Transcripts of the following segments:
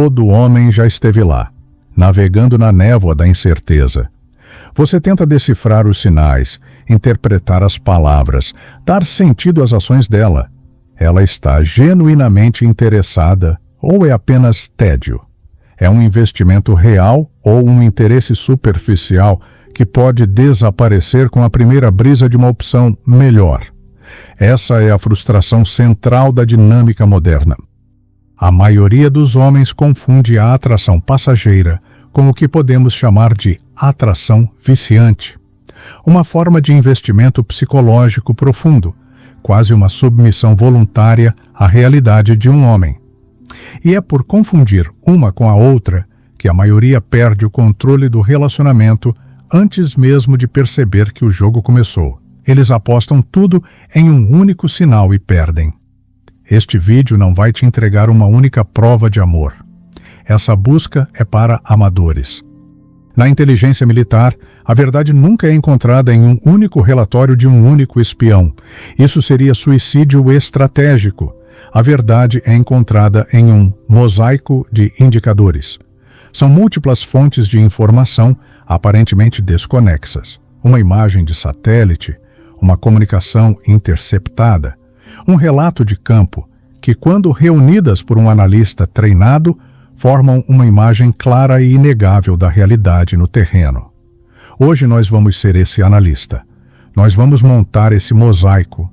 Todo homem já esteve lá, navegando na névoa da incerteza. Você tenta decifrar os sinais, interpretar as palavras, dar sentido às ações dela. Ela está genuinamente interessada ou é apenas tédio? É um investimento real ou um interesse superficial que pode desaparecer com a primeira brisa de uma opção melhor? Essa é a frustração central da dinâmica moderna. A maioria dos homens confunde a atração passageira com o que podemos chamar de atração viciante. Uma forma de investimento psicológico profundo, quase uma submissão voluntária à realidade de um homem. E é por confundir uma com a outra que a maioria perde o controle do relacionamento antes mesmo de perceber que o jogo começou. Eles apostam tudo em um único sinal e perdem. Este vídeo não vai te entregar uma única prova de amor. Essa busca é para amadores. Na inteligência militar, a verdade nunca é encontrada em um único relatório de um único espião. Isso seria suicídio estratégico. A verdade é encontrada em um mosaico de indicadores. São múltiplas fontes de informação aparentemente desconexas. Uma imagem de satélite, uma comunicação interceptada, um relato de campo que, quando reunidas por um analista treinado, formam uma imagem clara e inegável da realidade no terreno. Hoje nós vamos ser esse analista. Nós vamos montar esse mosaico.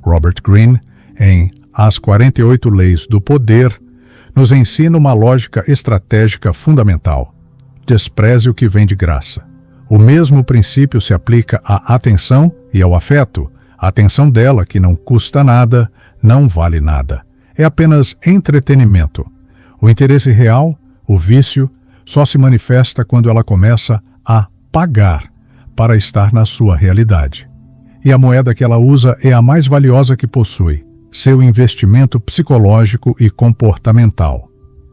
Robert Greene, em As 48 Leis do Poder, nos ensina uma lógica estratégica fundamental. Despreze o que vem de graça. O mesmo princípio se aplica à atenção e ao afeto. A atenção dela, que não custa nada, não vale nada. É apenas entretenimento. O interesse real, o vício, só se manifesta quando ela começa a pagar para estar na sua realidade. E a moeda que ela usa é a mais valiosa que possui, seu investimento psicológico e comportamental.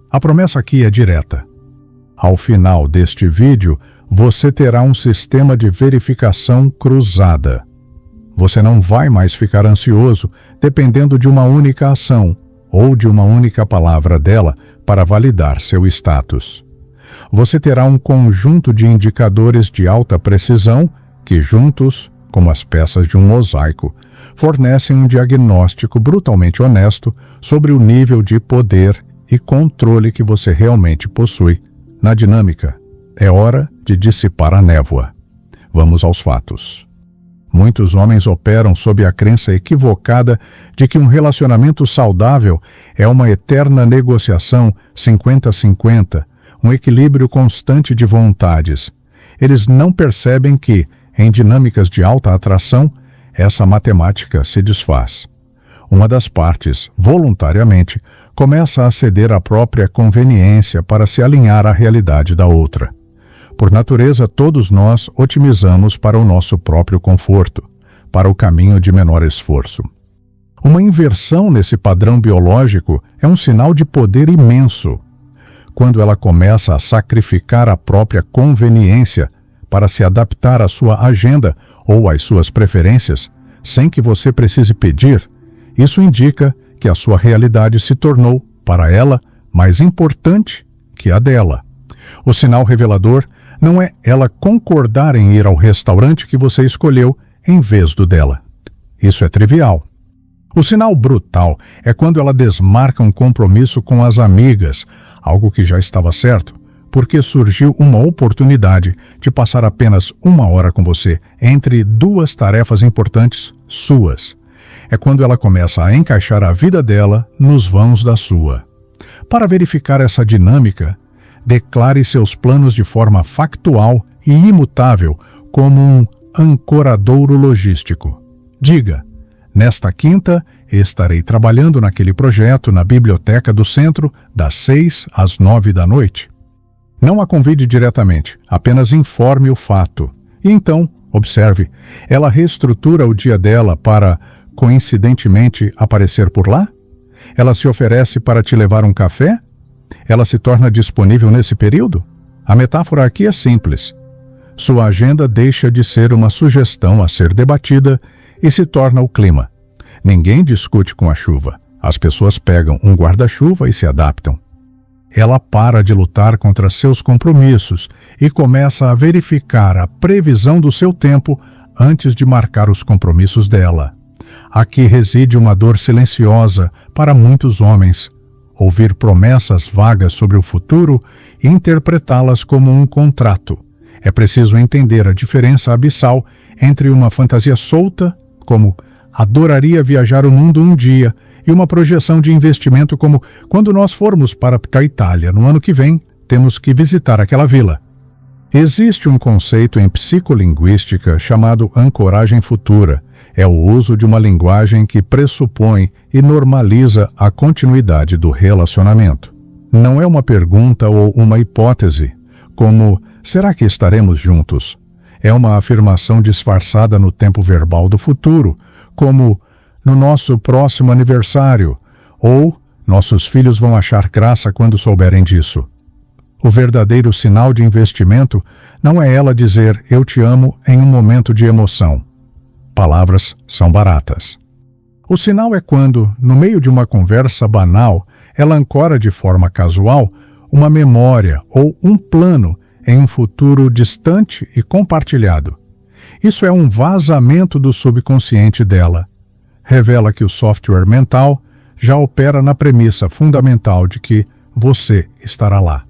A promessa aqui é direta. Ao final deste vídeo, você terá um sistema de verificação cruzada. Você não vai mais ficar ansioso dependendo de uma única ação ou de uma única palavra dela para validar seu status. Você terá um conjunto de indicadores de alta precisão que juntos, como as peças de um mosaico, fornecem um diagnóstico brutalmente honesto sobre o nível de poder e controle que você realmente possui na dinâmica. É hora de dissipar a névoa. Vamos aos fatos. Muitos homens operam sob a crença equivocada de que um relacionamento saudável é uma eterna negociação 50-50, um equilíbrio constante de vontades. Eles não percebem que, em dinâmicas de alta atração, essa matemática se desfaz. Uma das partes, voluntariamente, começa a ceder à própria conveniência para se alinhar à realidade da outra. Por natureza, todos nós otimizamos para o nosso próprio conforto, para o caminho de menor esforço. Uma inversão nesse padrão biológico é um sinal de poder imenso. Quando ela começa a sacrificar a própria conveniência para se adaptar à sua agenda ou às suas preferências, sem que você precise pedir, isso indica que a sua realidade se tornou, para ela, mais importante que a dela. O sinal revelador não é ela concordar em ir ao restaurante que você escolheu em vez do dela. Isso é trivial. O sinal brutal é quando ela desmarca um compromisso com as amigas, algo que já estava certo, porque surgiu uma oportunidade de passar apenas 1 hora com você entre 2 tarefas importantes suas. É quando ela começa a encaixar a vida dela nos vãos da sua. Para verificar essa dinâmica, declare seus planos de forma factual e imutável como um ancoradouro logístico. Diga: nesta quinta, estarei trabalhando naquele projeto na biblioteca do centro das 6 às 9 da noite. Não a convide diretamente, apenas informe o fato. E então, observe, ela reestrutura o dia dela para, coincidentemente, aparecer por lá? Ela se oferece para te levar um café? Ela se torna disponível nesse período? A metáfora aqui é simples. Sua agenda deixa de ser uma sugestão a ser debatida e se torna o clima. Ninguém discute com a chuva. As pessoas pegam um guarda-chuva e se adaptam. Ela para de lutar contra seus compromissos e começa a verificar a previsão do seu tempo antes de marcar os compromissos dela. Aqui reside uma dor silenciosa para muitos homens. Ouvir promessas vagas sobre o futuro e interpretá-las como um contrato. É preciso entender a diferença abissal entre uma fantasia solta, como adoraria viajar o mundo um dia, e uma projeção de investimento como quando nós formos para a Itália no ano que vem, temos que visitar aquela vila. Existe um conceito em psicolinguística chamado ancoragem futura. É o uso de uma linguagem que pressupõe e normaliza a continuidade do relacionamento. Não é uma pergunta ou uma hipótese, como será que estaremos juntos? É uma afirmação disfarçada no tempo verbal do futuro, como no nosso próximo aniversário, ou nossos filhos vão achar graça quando souberem disso. O verdadeiro sinal de investimento não é ela dizer eu te amo em um momento de emoção. Palavras são baratas. O sinal é quando, no meio de uma conversa banal, ela ancora de forma casual uma memória ou um plano em um futuro distante e compartilhado. Isso é um vazamento do subconsciente dela. Revela que o software mental já opera na premissa fundamental de que você estará lá.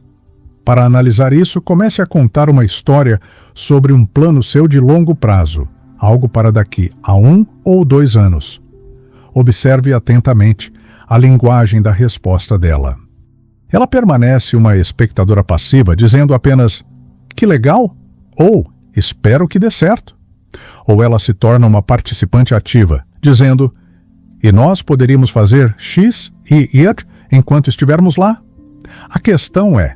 Para analisar isso, comece a contar uma história sobre um plano seu de longo prazo, algo para daqui a 1 ou 2 anos. Observe atentamente a linguagem da resposta dela. Ela permanece uma espectadora passiva, dizendo apenas "que legal" ou "espero que dê certo". Ou ela se torna uma participante ativa, dizendo "e nós poderíamos fazer X e Y enquanto estivermos lá". A questão é,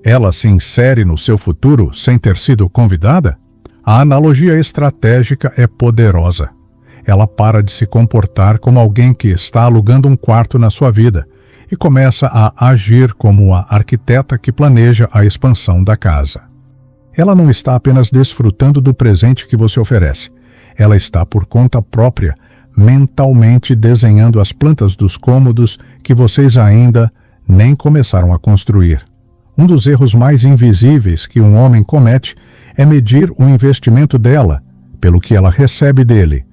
ela se insere no seu futuro sem ter sido convidada? A analogia estratégica é poderosa. Ela para de se comportar como alguém que está alugando um quarto na sua vida e começa a agir como a arquiteta que planeja a expansão da casa. Ela não está apenas desfrutando do presente que você oferece. Ela está por conta própria, mentalmente desenhando as plantas dos cômodos que vocês ainda nem começaram a construir. Um dos erros mais invisíveis que um homem comete é medir o investimento dela pelo que ela recebe dele,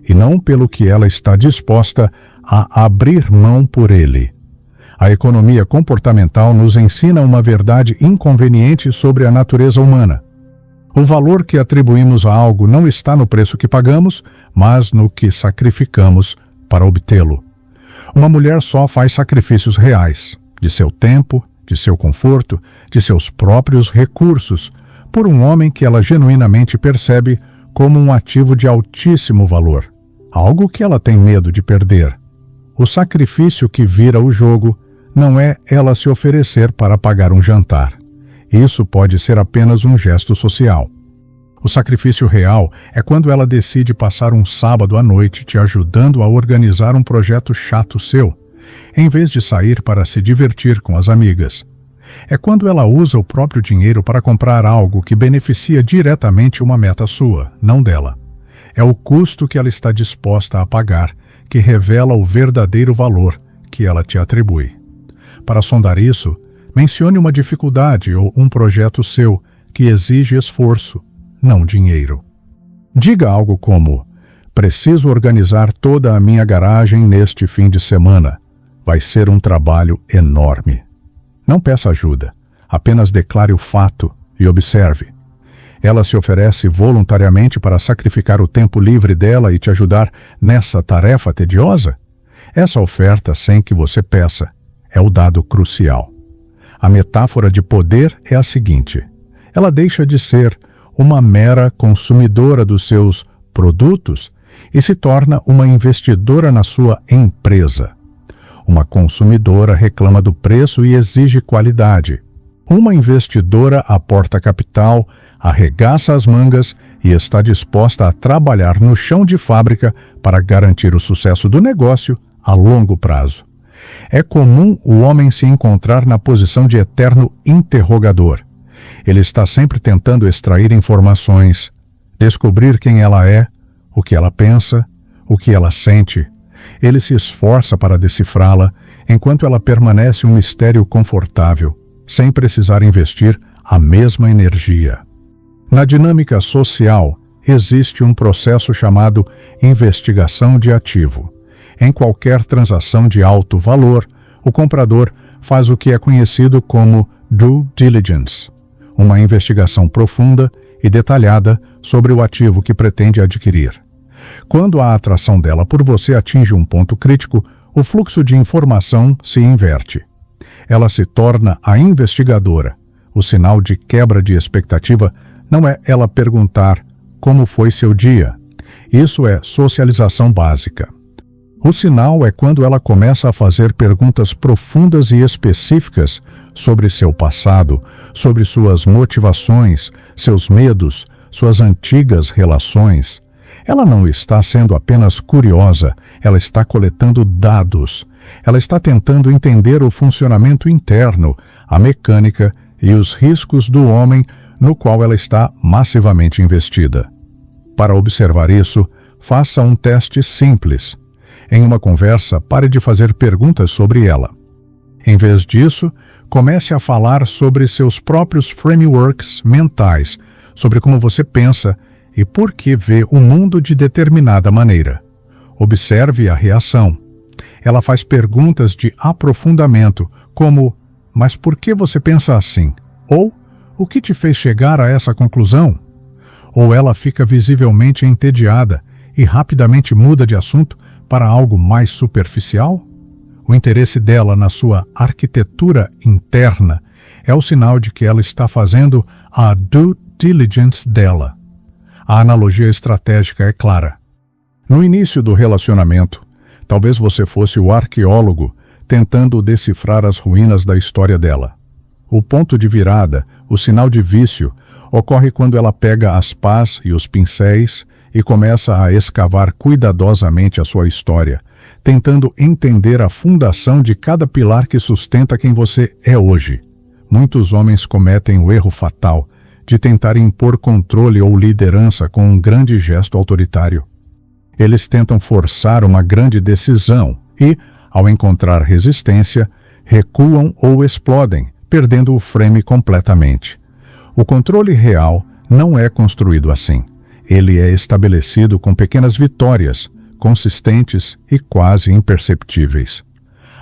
e não pelo que ela está disposta a abrir mão por ele. A economia comportamental nos ensina uma verdade inconveniente sobre a natureza humana. O valor que atribuímos a algo não está no preço que pagamos, mas no que sacrificamos para obtê-lo. Uma mulher só faz sacrifícios reais, de seu tempo, de seu conforto, de seus próprios recursos, por um homem que ela genuinamente percebe como um ativo de altíssimo valor, algo que ela tem medo de perder. O sacrifício que vira o jogo não é ela se oferecer para pagar um jantar. Isso pode ser apenas um gesto social. O sacrifício real é quando ela decide passar um sábado à noite te ajudando a organizar um projeto chato seu, em vez de sair para se divertir com as amigas. É quando ela usa o próprio dinheiro para comprar algo que beneficia diretamente uma meta sua, não dela. É o custo que ela está disposta a pagar que revela o verdadeiro valor que ela te atribui. Para sondar isso, mencione uma dificuldade ou um projeto seu que exige esforço, não dinheiro. Diga algo como: preciso organizar toda a minha garagem neste fim de semana. Vai ser um trabalho enorme. Não peça ajuda, apenas declare o fato e observe. Ela se oferece voluntariamente para sacrificar o tempo livre dela e te ajudar nessa tarefa tediosa? Essa oferta, sem que você peça, é o dado crucial. A metáfora de poder é a seguinte: ela deixa de ser uma mera consumidora dos seus produtos e se torna uma investidora na sua empresa. Uma consumidora reclama do preço e exige qualidade. Uma investidora aporta capital, arregaça as mangas e está disposta a trabalhar no chão de fábrica para garantir o sucesso do negócio a longo prazo. É comum o homem se encontrar na posição de eterno interrogador. Ele está sempre tentando extrair informações, descobrir quem ela é, o que ela pensa, o que ela sente. Ele se esforça para decifrá-la enquanto ela permanece um mistério confortável, sem precisar investir a mesma energia. Na dinâmica social, existe um processo chamado investigação de ativo. Em qualquer transação de alto valor, o comprador faz o que é conhecido como due diligence, uma investigação profunda e detalhada sobre o ativo que pretende adquirir. Quando a atração dela por você atinge um ponto crítico, o fluxo de informação se inverte. Ela se torna a investigadora. O sinal de quebra de expectativa não é ela perguntar como foi seu dia. Isso é socialização básica. O sinal é quando ela começa a fazer perguntas profundas e específicas sobre seu passado, sobre suas motivações, seus medos, suas antigas relações. Ela não está sendo apenas curiosa, ela está coletando dados. Ela está tentando entender o funcionamento interno, a mecânica e os riscos do homem no qual ela está massivamente investida. Para observar isso, faça um teste simples. Em uma conversa, pare de fazer perguntas sobre ela. Em vez disso, comece a falar sobre seus próprios frameworks mentais, sobre como você pensa e por que vê o mundo de determinada maneira. Observe a reação. Ela faz perguntas de aprofundamento, como: mas por que você pensa assim? Ou, o que te fez chegar a essa conclusão? Ou ela fica visivelmente entediada e rapidamente muda de assunto para algo mais superficial? O interesse dela na sua arquitetura interna é o sinal de que ela está fazendo a due diligence dela. A analogia estratégica é clara. No início do relacionamento, talvez você fosse o arqueólogo tentando decifrar as ruínas da história dela. O ponto de virada, o sinal de vício, ocorre quando ela pega as pás e os pincéis e começa a escavar cuidadosamente a sua história, tentando entender a fundação de cada pilar que sustenta quem você é hoje. Muitos homens cometem o erro fatal de tentar impor controle ou liderança com um grande gesto autoritário. Eles tentam forçar uma grande decisão e, ao encontrar resistência, recuam ou explodem, perdendo o frame completamente. O controle real não é construído assim. Ele é estabelecido com pequenas vitórias, consistentes e quase imperceptíveis.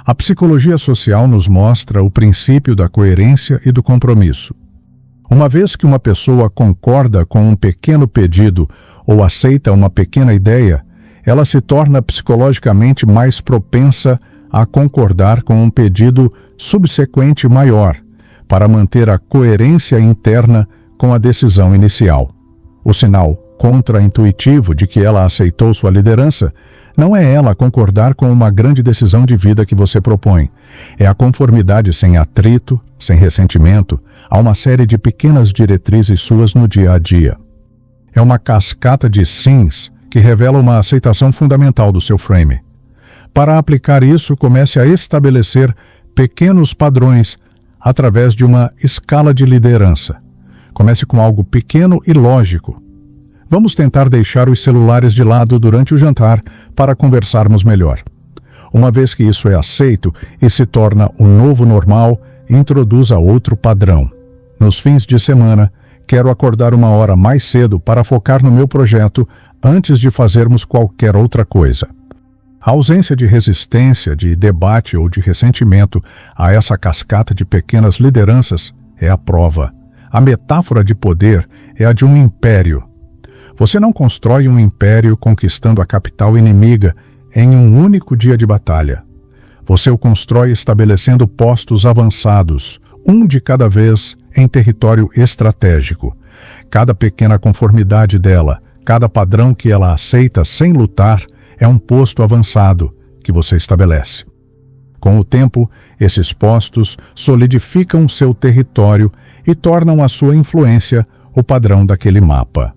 A psicologia social nos mostra o princípio da coerência e do compromisso. Uma vez que uma pessoa concorda com um pequeno pedido ou aceita uma pequena ideia, ela se torna psicologicamente mais propensa a concordar com um pedido subsequente maior, para manter a coerência interna com a decisão inicial. O sinal contra-intuitivo de que ela aceitou sua liderança não é ela concordar com uma grande decisão de vida que você propõe. É a conformidade sem atrito, sem ressentimento, a uma série de pequenas diretrizes suas no dia a dia. É uma cascata de sims que revela uma aceitação fundamental do seu frame. Para aplicar isso, comece a estabelecer pequenos padrões através de uma escala de liderança. Comece com algo pequeno e lógico. Vamos tentar deixar os celulares de lado durante o jantar para conversarmos melhor. Uma vez que isso é aceito e se torna o novo normal, introduza outro padrão. Nos fins de semana, quero acordar 1 hora mais cedo para focar no meu projeto antes de fazermos qualquer outra coisa. A ausência de resistência, de debate ou de ressentimento a essa cascata de pequenas lideranças é a prova. A metáfora de poder é a de um império. Você não constrói um império conquistando a capital inimiga em um único dia de batalha. Você o constrói estabelecendo postos avançados, um de cada vez, em território estratégico. Cada pequena conformidade dela, cada padrão que ela aceita sem lutar, é um posto avançado que você estabelece. Com o tempo, esses postos solidificam seu território e tornam a sua influência o padrão daquele mapa.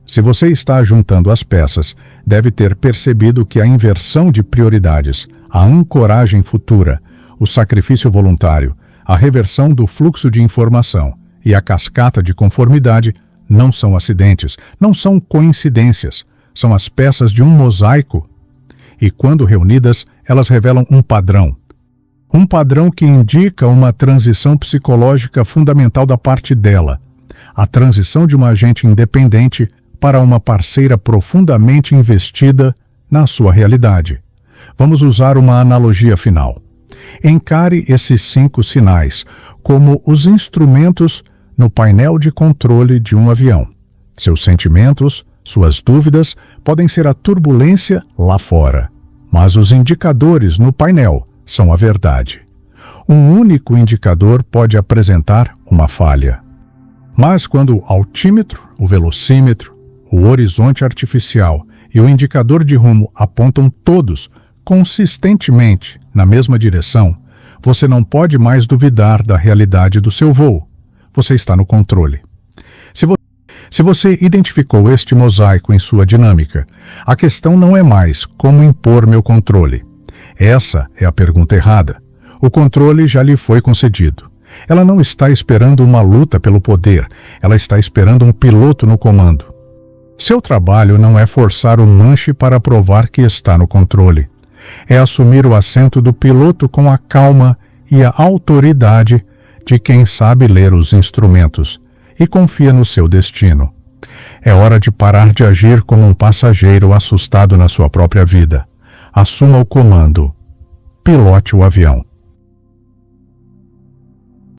Se você está juntando as peças, deve ter percebido que a inversão de prioridades, a ancoragem futura, o sacrifício voluntário, a reversão do fluxo de informação e a cascata de conformidade não são acidentes, não são coincidências, são as peças de um mosaico. E quando reunidas, elas revelam um padrão. Um padrão que indica uma transição psicológica fundamental da parte dela, a transição de uma agente independente para uma parceira profundamente investida na sua realidade. Vamos usar uma analogia final. Encare esses 5 sinais como os instrumentos no painel de controle de um avião. Seus sentimentos, suas dúvidas podem ser a turbulência lá fora, mas os indicadores no painel são a verdade. Um único indicador pode apresentar uma falha. Mas quando o altímetro, o velocímetro, o horizonte artificial e o indicador de rumo apontam todos consistentemente na mesma direção, você não pode mais duvidar da realidade do seu voo. Você está no controle. Se você identificou este mosaico em sua dinâmica, a questão não é mais como impor meu controle. Essa é a pergunta errada. O controle já lhe foi concedido. Ela não está esperando uma luta pelo poder, ela está esperando um piloto no comando. Seu trabalho não é forçar o manche para provar que está no controle. É assumir o assento do piloto com a calma e a autoridade de quem sabe ler os instrumentos e confia no seu destino. É hora de parar de agir como um passageiro assustado na sua própria vida. Assuma o comando. Pilote o avião.